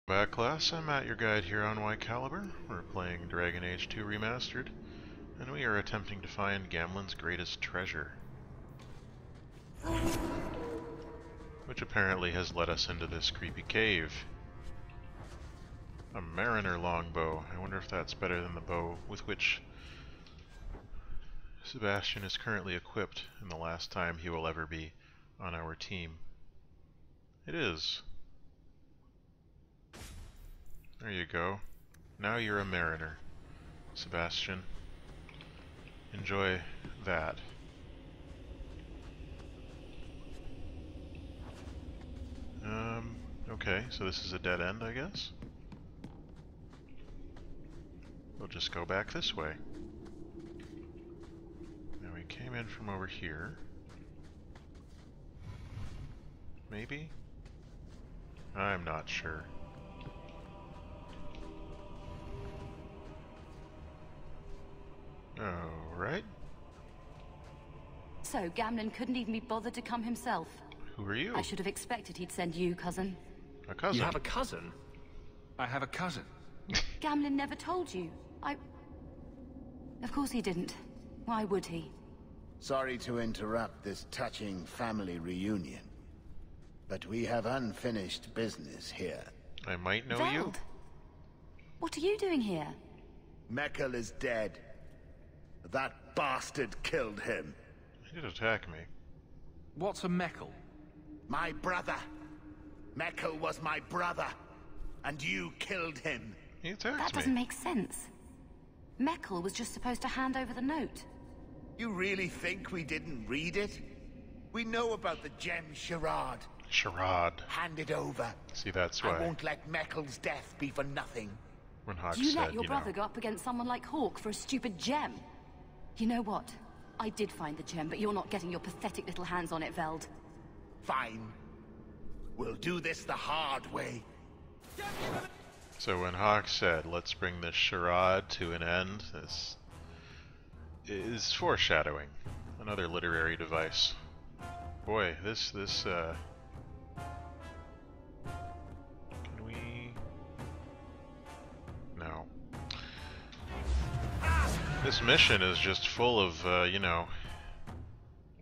Back class, I'm Matt, your guide here on Y-Caliber. We're playing Dragon Age 2 Remastered, and we are attempting to find Gamlen's greatest treasure. Which apparently has led us into this creepy cave. A mariner longbow. I wonder if that's better than the bow with which Sebastian is currently equipped and the last time he will ever be on our team. It is. There you go. Now you're a mariner, Sebastian. Enjoy that. Okay, so this is a dead end, I guess? We'll just go back this way. Now we came in from over here. Maybe? I'm not sure. Alright. So, Gamlen couldn't even be bothered to come himself. Who are you? I should have expected he'd send you, cousin. A cousin? You have a cousin? I have a cousin. Gamlen never told you. Of course he didn't. Why would he? Sorry to interrupt this touching family reunion, but we have unfinished business here. I might know Veld. you. What are you doing here? Meckel is dead. That bastard killed him. He did attack me. What's a Meckel? My brother. Meckel was my brother, and you killed him. He attacked That me. doesn't make sense. Meckel was just supposed to hand over the note. You really think we didn't read it? We know about the gem charade. Charade. Hand it over. See, that's I why. won't let Meckel's death be for nothing. When Hawk Do you said, let your you brother know. go up against someone like Hawk for a stupid gem? You know what? I did find the gem, but you're not getting your pathetic little hands on it, Veld. Fine. We'll do this the hard way. So when Hawk said, let's bring this charade to an end, this is foreshadowing. Another literary device. Boy, can we... No. This mission is just full of, you know,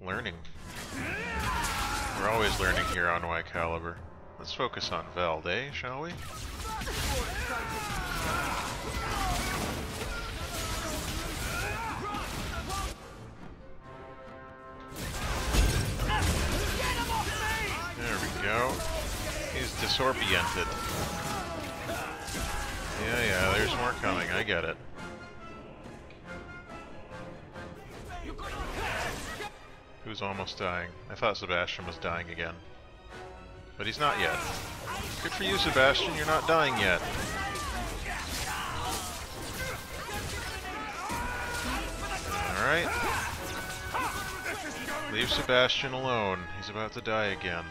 learning. We're always learning here on Y-Caliber. Let's focus on Veld, eh, shall we? There we go. He's disoriented. Yeah, there's more coming, I get it. Who's almost dying? I thought Sebastian was dying again. But he's not yet. Good for you, Sebastian, you're not dying yet. Alright. Leave Sebastian alone. He's about to die again.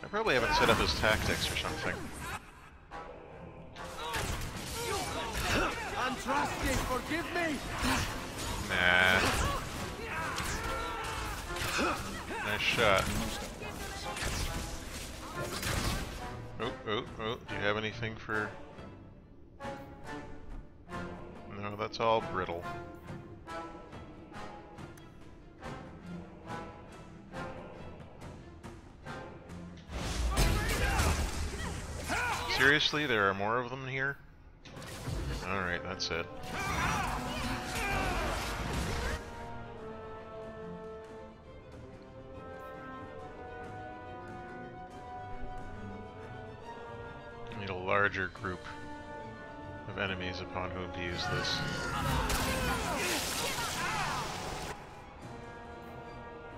I probably haven't set up his tactics or something. Untrusted, forgive me! Nah. Nice shot. Oh, do you have anything for... No, that's all brittle. Seriously, there are more of them here? Alright, that's it. Need a larger group of enemies upon whom to use this.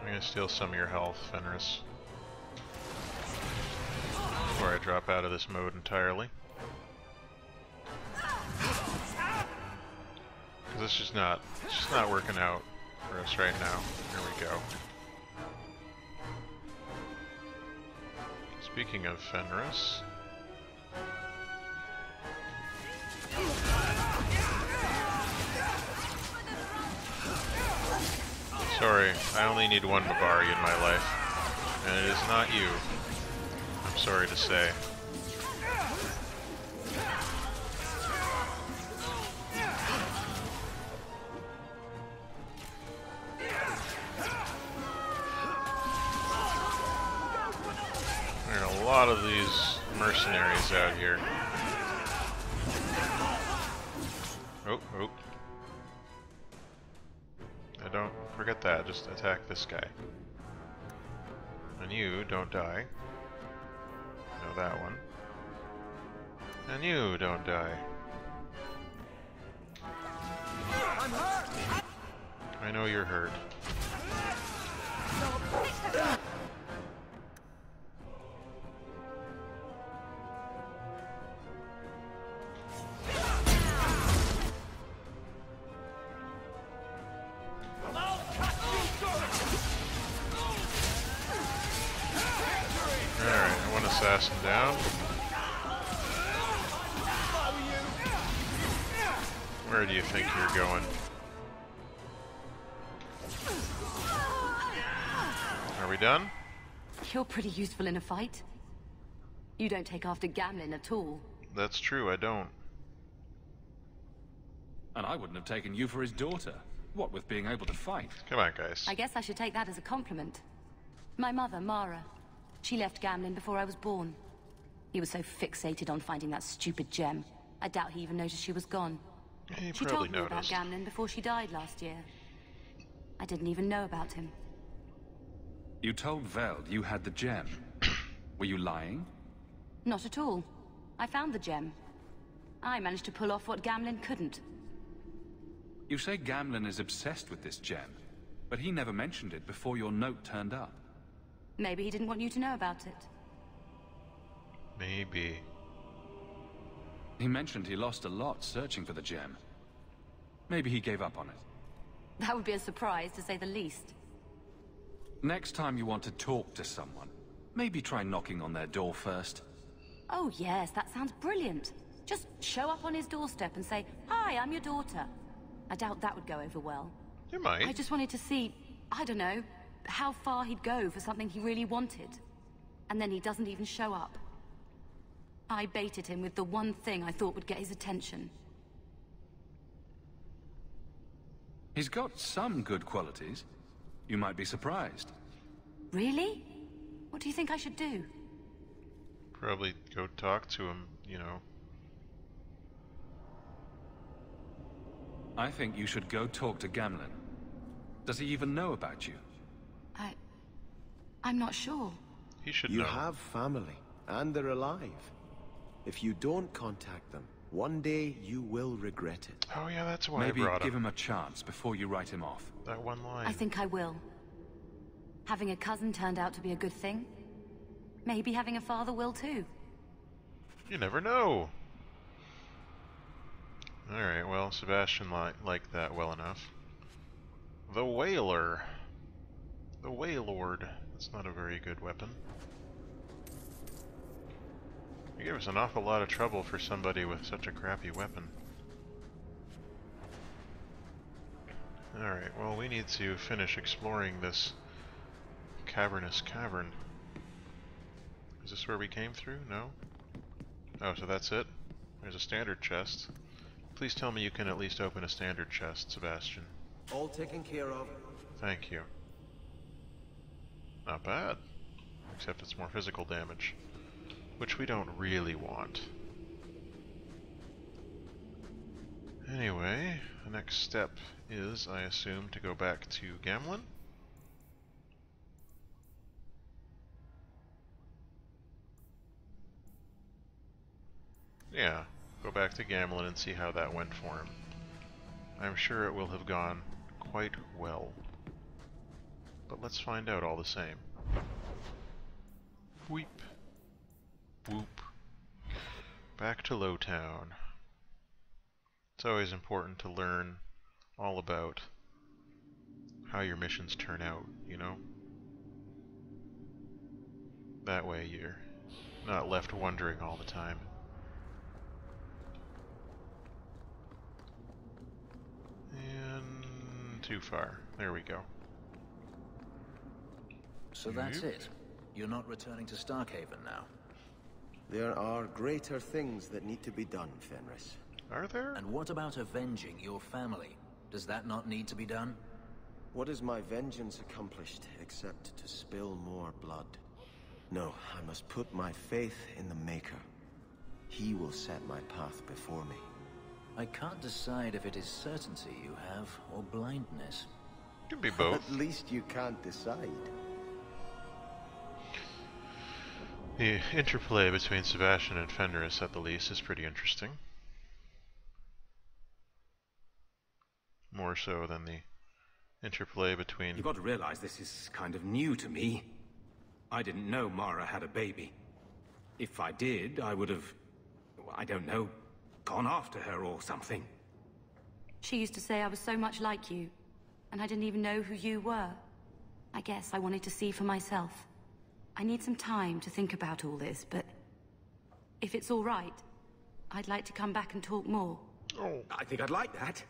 I'm gonna steal some of your health, Fenris, before I drop out of this mode entirely. Because it's just not working out for us right now. Here we go. Speaking of Fenris, sorry, I only need one Mabari in my life, and it is not you. I'm sorry to say. lot of these mercenaries out here. Oh, oh. Don't forget that, just attack this guy. And you don't die. No, that one. And you don't die. I'm hurt! I know you're hurt. Alright, one assassin down. Where do you think you're going? Are we done? You're pretty useful in a fight. You don't take after Gamlen at all. That's true, I don't. And I wouldn't have taken you for his daughter. What with being able to fight? Come on, guys. I guess I should take that as a compliment. My mother, Mara, she left Gamlen before I was born. He was so fixated on finding that stupid gem. I doubt he even noticed she was gone. He She probably told me about noticed. Gamlen before she died last year. I didn't even know about him. You told Veld you had the gem. Were you lying? Not at all. I found the gem. I managed to pull off what Gamlen couldn't. You say Gamlen is obsessed with this gem, but he never mentioned it before your note turned up. Maybe he didn't want you to know about it. Maybe. He mentioned he lost a lot searching for the gem. Maybe he gave up on it. That would be a surprise, to say the least. Next time you want to talk to someone, maybe try knocking on their door first. Oh yes, that sounds brilliant. Just show up on his doorstep and say, "Hi, I'm your daughter." I doubt that would go over well. You might. I just wanted to see, I don't know, how far he'd go for something he really wanted. And then he doesn't even show up. I baited him with the one thing I thought would get his attention. He's got some good qualities. You might be surprised. Really? What do you think I should do? Probably go talk to him, you know. I think you should go talk to Gamlen. Does he even know about you? I'm not sure. He should You know. have family, and they're alive. If you don't contact them, one day you will regret it. Oh yeah, that's why Maybe I brought give him. him a chance before you write him off. That one line. I think I will. Having a cousin turned out to be a good thing. Maybe having a father will too. You never know. Alright, well, Sebastian liked that well enough. The Whaler. The Waylord. That's not a very good weapon. You gave us an awful lot of trouble for somebody with such a crappy weapon. Alright, well, we need to finish exploring this cavernous cavern. Is this where we came through? No? Oh, so that's it? There's a standard chest. Please tell me you can at least open a standard chest, Sebastian. All taken care of. Thank you. Not bad. Except it's more physical damage. Which we don't really want. Anyway, the next step is, I assume, to go back to Gamlen. Yeah, go back to Gamlen and see how that went for him. I'm sure it will have gone quite well. But let's find out all the same. Weep. Whoop. Back to Lowtown. It's always important to learn all about how your missions turn out, you know? That way you're not left wondering all the time. And too far. There we go. So that's it. You're not returning to Starkhaven now. There are greater things that need to be done, Fenris. Are there? And what about avenging your family? Does that not need to be done? What has my vengeance accomplished except to spill more blood? No, I must put my faith in the Maker. He will set my path before me. I can't decide if it is certainty you have or blindness. Could be both. At least you can't decide. The interplay between Sebastian and Fenris, at the least, is pretty interesting. More so than the interplay between... You've got to realize this is kind of new to me. I didn't know Mara had a baby. If I did, I would have, I don't know, gone after her or something. She used to say I was so much like you, and I didn't even know who you were. I guess I wanted to see for myself. I need some time to think about all this, but if it's all right, I'd like to come back and talk more. Oh, I think I'd like that.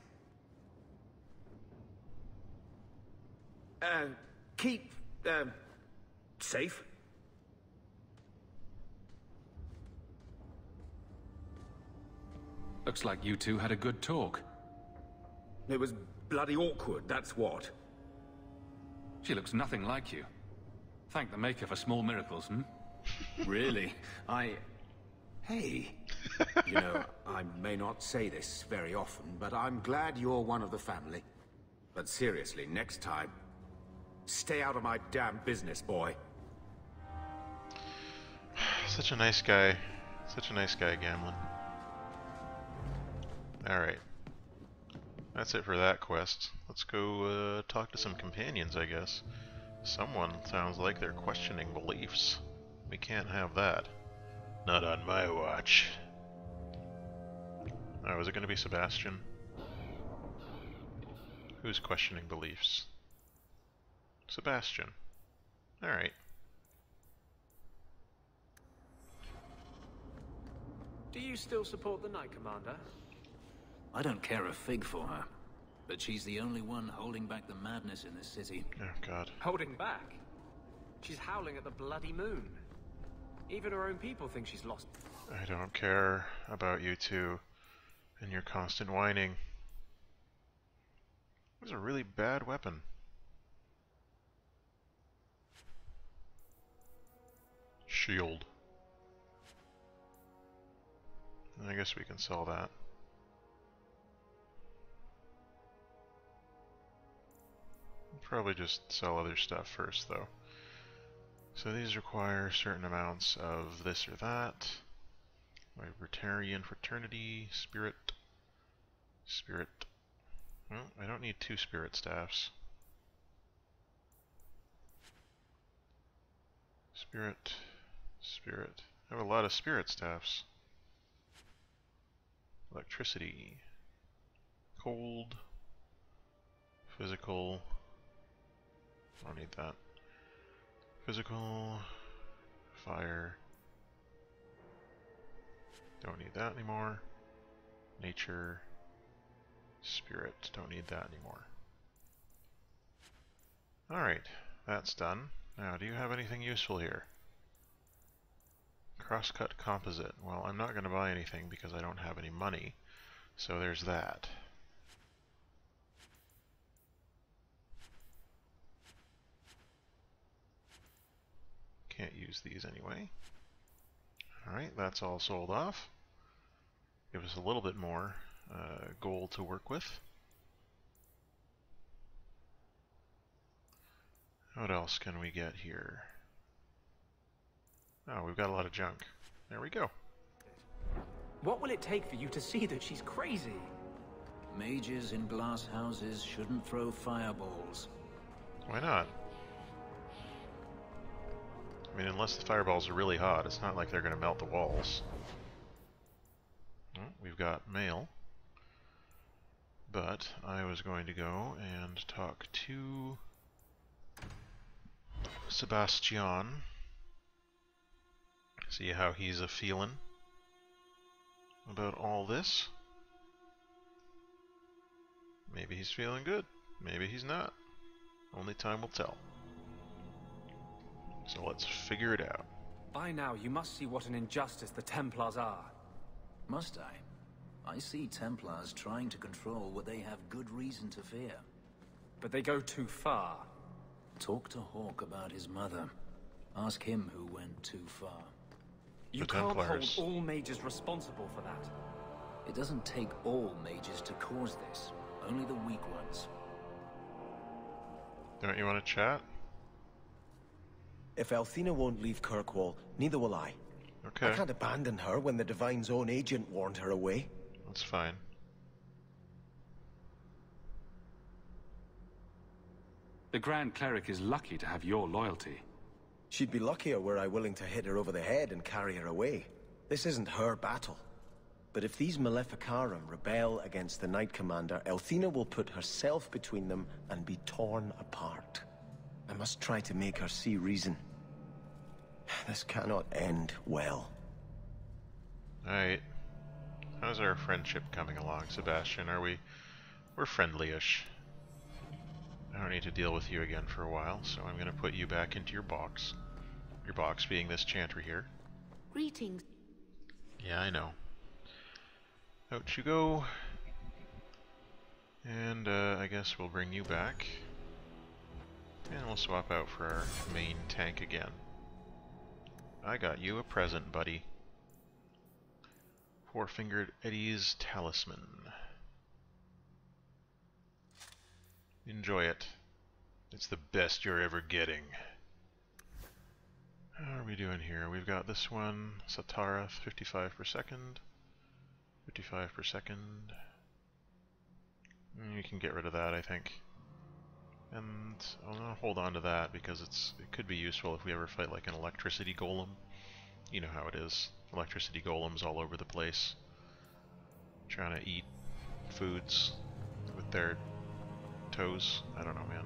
Keep, safe. Looks like you two had a good talk. It was bloody awkward, that's what. She looks nothing like you. Thank the Maker for small miracles, hmm? Really? Hey. You know, I may not say this very often, but I'm glad you're one of the family. But seriously, next time, stay out of my damn business, boy. Such a nice guy. Such a nice guy, Gamlen. Alright. That's it for that quest. Let's go talk to some companions, I guess. Someone sounds like they're questioning beliefs. We can't have that. Not on my watch. Oh, is it going to be Sebastian? Who's questioning beliefs? Sebastian. Alright. Do you still support the Knight Commander? I don't care a fig for her, but she's the only one holding back the madness in this city. Oh god. Holding back? She's howling at the bloody moon. Even her own people think she's lost. I don't care about you two and your constant whining. It was a really bad weapon. Shield. I guess we can sell that. Probably just sell other stuff first, though. So these require certain amounts of this or that. Libertarian Fraternity, Spirit. Well, I don't need 2 Spirit Staffs. Spirit. I have a lot of Spirit Staffs. Electricity. Cold. Physical. Don't need that. Physical. Fire. Don't need that anymore. Nature. Spirit. Don't need that anymore. Alright, that's done. Now, do you have anything useful here? Crosscut composite. Well, I'm not going to buy anything because I don't have any money. So there's that. Can't use these anyway. Alright, that's all sold off. Give us a little bit more gold to work with. What else can we get here? Oh, we've got a lot of junk. There we go. What will it take for you to see that she's crazy? Mages in glass houses shouldn't throw fireballs. Why not? I mean, unless the fireballs are really hot, it's not like they're going to melt the walls. Well, we've got mail. But I was going to go and talk to Sebastian. See how he's a-feeling about all this. Maybe he's feeling good. Maybe he's not. Only time will tell. So let's figure it out. By now, you must see what an injustice the Templars are. Must I? I see Templars trying to control what they have good reason to fear. But they go too far. Talk to Hawk about his mother. Ask him who went too far. You The can't hold Templars. all mages responsible for that. It doesn't take all mages to cause this. Only the weak ones. Don't you want to chat? If Althena won't leave Kirkwall, neither will I. Okay, I can't abandon her when the Divine's own agent warned her away. that's fine. The Grand Cleric is lucky to have your loyalty. She'd be luckier were I willing to hit her over the head and carry her away. This isn't her battle. But if these Maleficarum rebel against the Knight Commander, Althena will put herself between them and be torn apart. I must try to make her see reason. This cannot end well. Alright. How's our friendship coming along, Sebastian? We're friendly-ish. I don't need to deal with you again for a while, so I'm gonna put you back into your box. Your box being this chantry here. Greetings. Yeah, I know. Out you go. And I guess we'll bring you back. And we'll swap out for our main tank again. I got you a present, buddy. Four-fingered Eddie's Talisman. Enjoy it. It's the best you're ever getting. How are we doing here? We've got this one, Satara, 55 per second. 55 per second. You can get rid of that, I think. And I'm gonna hold on to that because it could be useful if we ever fight like an electricity golem. You know how it is. Electricity golems all over the place. Trying to eat foods with their toes. I don't know, man.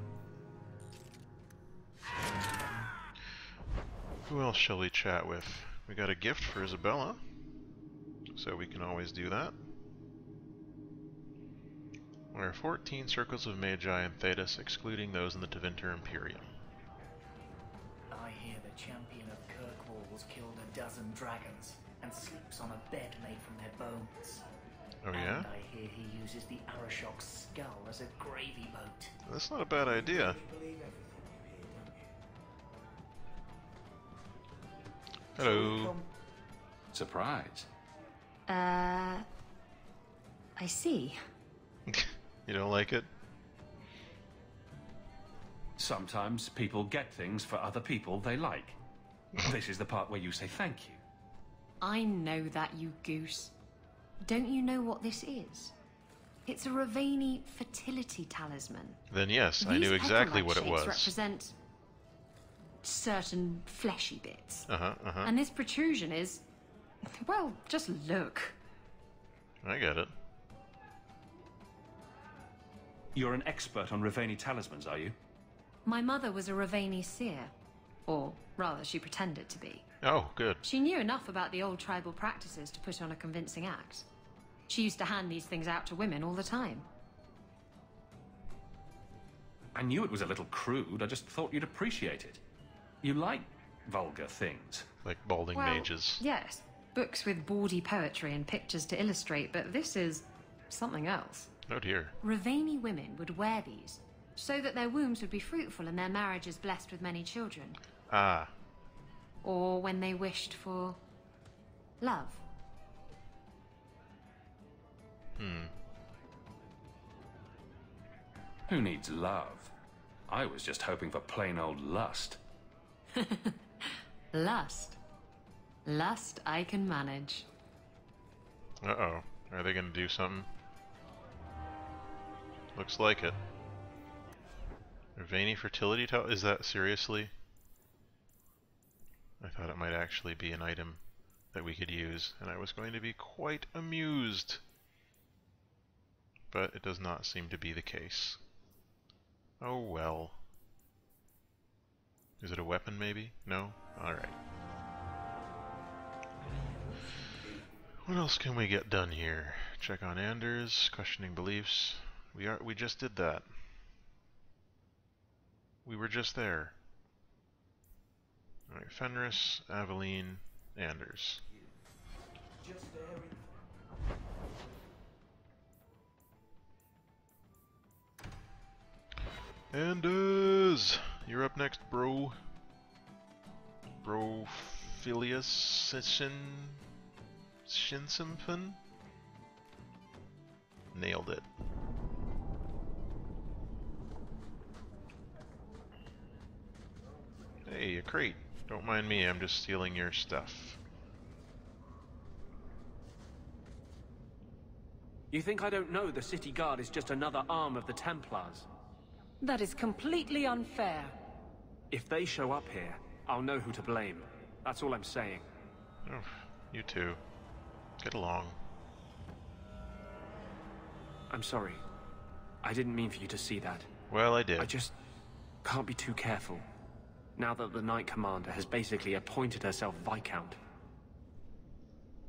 Who else shall we chat with? We got a gift for Isabella, so we can always do that. There are 14 circles of Magi in Thedas, excluding those in the Tevinter Imperium. I hear the champion of Kirkwall's killed a dozen dragons and sleeps on a bed made from their bones. Oh yeah? And I hear he uses the Arashok's skull as a gravy boat. That's not a bad idea. Hello. Surprise. I see. You don't like it? Sometimes people get things for other people they like. This is the part where you say thank you. I know that, you goose. Don't you know what this is? It's a Ravani fertility talisman. Then yes, I knew exactly what it was. Represent certain fleshy bits. Uh-huh. And this protrusion is... well, just look. I get it. You're an expert on Ravani talismans, are you? My mother was a Ravani seer. Or, rather, she pretended to be. Oh, good. She knew enough about the old tribal practices to put on a convincing act. She used to hand these things out to women all the time. I knew it was a little crude, I just thought you'd appreciate it. You like vulgar things. Like balding mages. Yes. Books with bawdy poetry and pictures to illustrate, but this is something else. Oh dear. Ravani women would wear these, so that their wombs would be fruitful and their marriages blessed with many children. Ah. Or when they wished for... love. Who needs love? I was just hoping for plain old lust. Lust. Lust I can manage. Uh-oh. Are they gonna do something? Looks like it. Ravani fertility is that seriously? I thought it might actually be an item that we could use, and I was going to be quite amused. But it does not seem to be the case. Oh well. Is it a weapon maybe? No? Alright. What else can we get done here? Check on Anders, questioning beliefs. We just did that. We were just there. Alright, Fenris, Aveline, Anders. Anders! You're up next, bro. Brophilius Shinsimpan? Nailed it. Hey, a crate. Don't mind me, I'm just stealing your stuff. You think I don't know the city guard is just another arm of the Templars? That is completely unfair. If they show up here, I'll know who to blame. That's all I'm saying. Oh, you two. Get along. I'm sorry. I didn't mean for you to see that. Well, I did. I just can't be too careful. Now that the Knight Commander has basically appointed herself Viscount.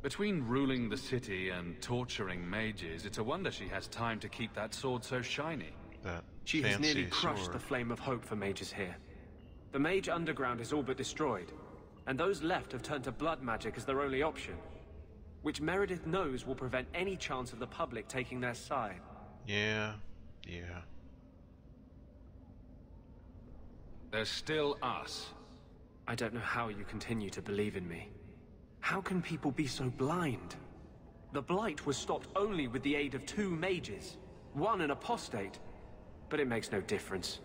Between ruling the city and torturing mages, it's a wonder she has time to keep that sword so shiny. She has nearly crushed the flame of hope for mages here. The mage underground is all but destroyed, and those left have turned to blood magic as their only option, which Meredith knows will prevent any chance of the public taking their side. Yeah. There's still us. I don't know how you continue to believe in me. How can people be so blind? The Blight was stopped only with the aid of 2 mages, one an apostate. But it makes no difference.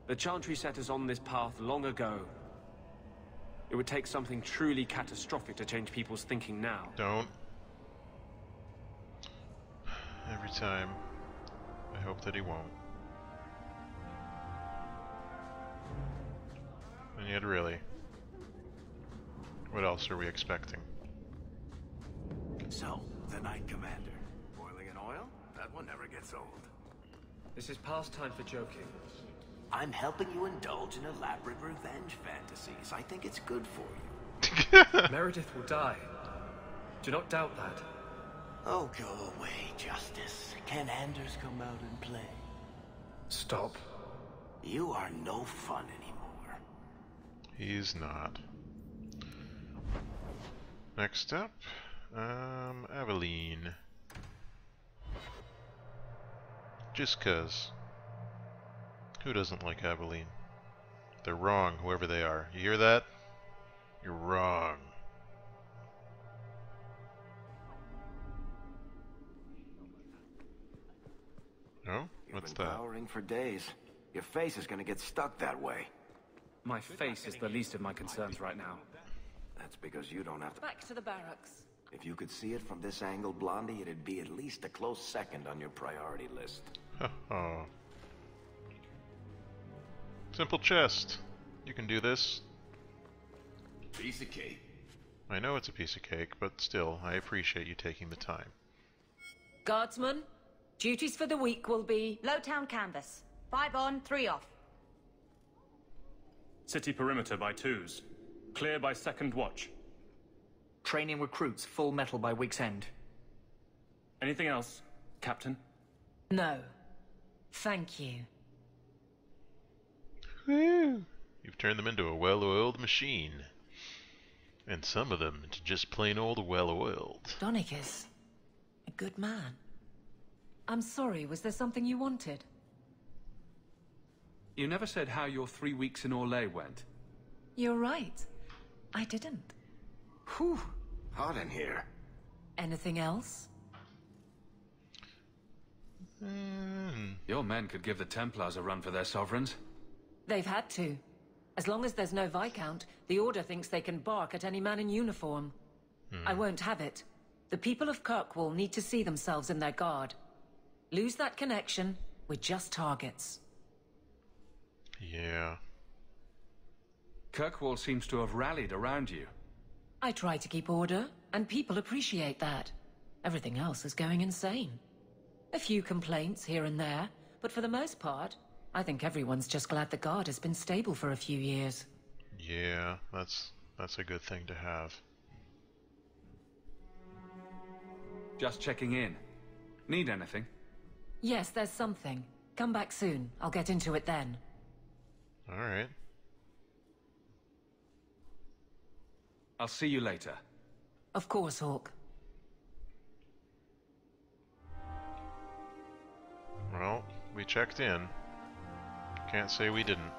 The Chantry set us on this path long ago. It would take something truly catastrophic to change people's thinking now. Don't. Every time. I hope that he won't. And yet, really. What else are we expecting? So, the Knight Commander. Boiling in oil? That one never gets old. This is past time for joking. I'm helping you indulge in elaborate revenge fantasies. I think it's good for you. Meredith will die. Do not doubt that. Oh, go away, Justice. Can Anders come out and play? Stop. You are no fun anymore. He's not. Next up, Aveline. Just 'cause. Who doesn't like Aveline? They're wrong, whoever they are. You hear that? You're wrong. Oh? What's that? You've been glowering for days. Your face is gonna get stuck that way. My face is the least of my concerns right now. That's because you don't have to... Back to the barracks. If you could see it from this angle, Blondie, it'd be at least a close second on your priority list. Oh. Simple chest. You can do this. Piece of cake. I know it's a piece of cake, but still, I appreciate you taking the time. Guardsmen, duties for the week will be... Lowtown canvas. 5 on, 3 off. City perimeter by 2s. Clear by 2nd watch. Training recruits full metal by week's end. Anything else, Captain? No. Thank you. Woo! You've turned them into a well-oiled machine. And some of them into just plain old well-oiled. Donicus, a good man. I'm sorry, was there something you wanted? You never said how your 3 weeks in Orlais went. You're right. I didn't. Whew. Hot in here. Anything else? Your men could give the Templars a run for their sovereigns. They've had to. As long as there's no Viscount, the Order thinks they can bark at any man in uniform. I won't have it. The people of Kirkwall need to see themselves in their guard. Lose that connection, we're just targets. Yeah. Kirkwall seems to have rallied around you. I try to keep order, and people appreciate that. Everything else is going insane. A few complaints here and there, but for the most part, I think everyone's just glad the guard has been stable for a few years. Yeah, that's a good thing to have. Just checking in. Need anything? Yes, there's something. Come back soon. I'll get into it then. Alright. I'll see you later. Of course, Hawk. Well, we checked in. Can't say we didn't.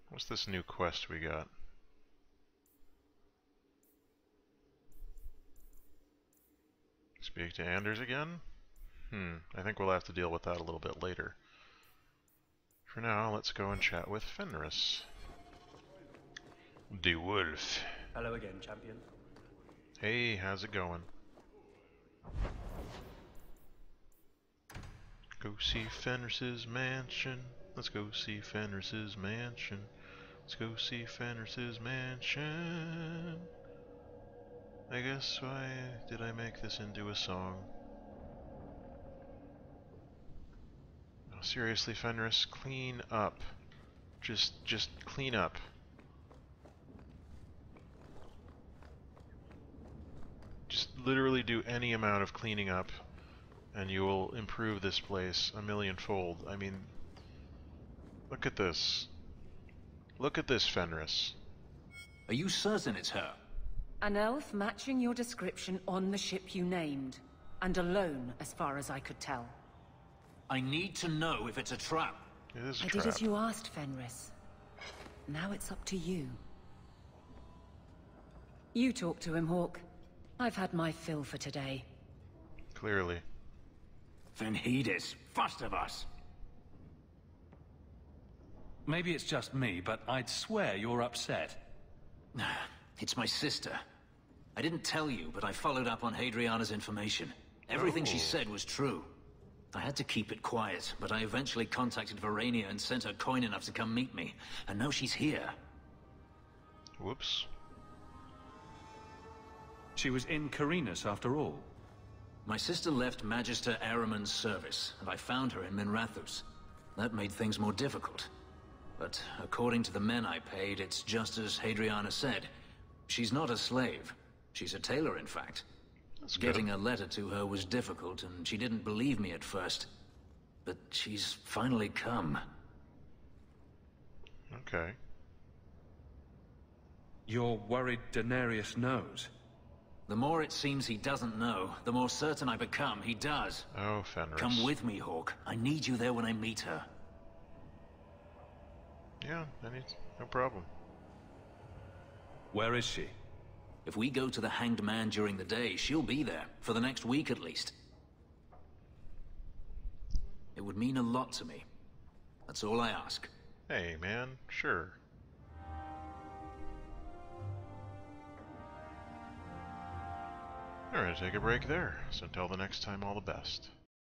What's this new quest we got? Speak to Anders again? I think we'll have to deal with that a little bit later. For now, let's go and chat with Fenris. The Wolf. Hello again, champion. Hey, how's it going? Go see Fenris's mansion. Let's go see Fenris's mansion. Let's go see Fenris's mansion. I guess why did I make this into a song? No, seriously, Fenris, clean up. Just clean up. Just literally do any amount of cleaning up, and you will improve this place a millionfold. I mean, look at this. Look at this, Fenris. Are you certain it's her? An elf matching your description on the ship you named, and alone, as far as I could tell. I need to know if it's a trap. It is a I trap. did as you asked, Fenris. Now it's up to you. You talk to him, Hawk. I've had my fill for today. Clearly. Fenhidis, first of us. Maybe it's just me, but I'd swear you're upset. It's my sister. I didn't tell you, but I followed up on Hadriana's information. Everything she said was true. I had to keep it quiet, but I eventually contacted Verania and sent her coin enough to come meet me. And now she's here. Whoops. She was in Carinus after all. My sister left Magister Ahriman's service, and I found her in Minrathous. That made things more difficult. But according to the men I paid, it's just as Hadriana said. She's not a slave. She's a tailor, in fact. That's Getting good. a letter to her was difficult, and she didn't believe me at first. But she's finally come. Okay. You're worried Daenerys knows? The more it seems he doesn't know, the more certain I become he does. Oh, Fenris. Come with me, Hawk. I need you there when I meet her. Yeah, no problem. Where is she? If we go to the Hanged Man during the day, she'll be there, for the next week at least. It would mean a lot to me. That's all I ask. Hey, man, sure. We're gonna take a break there, so until the next time, all the best.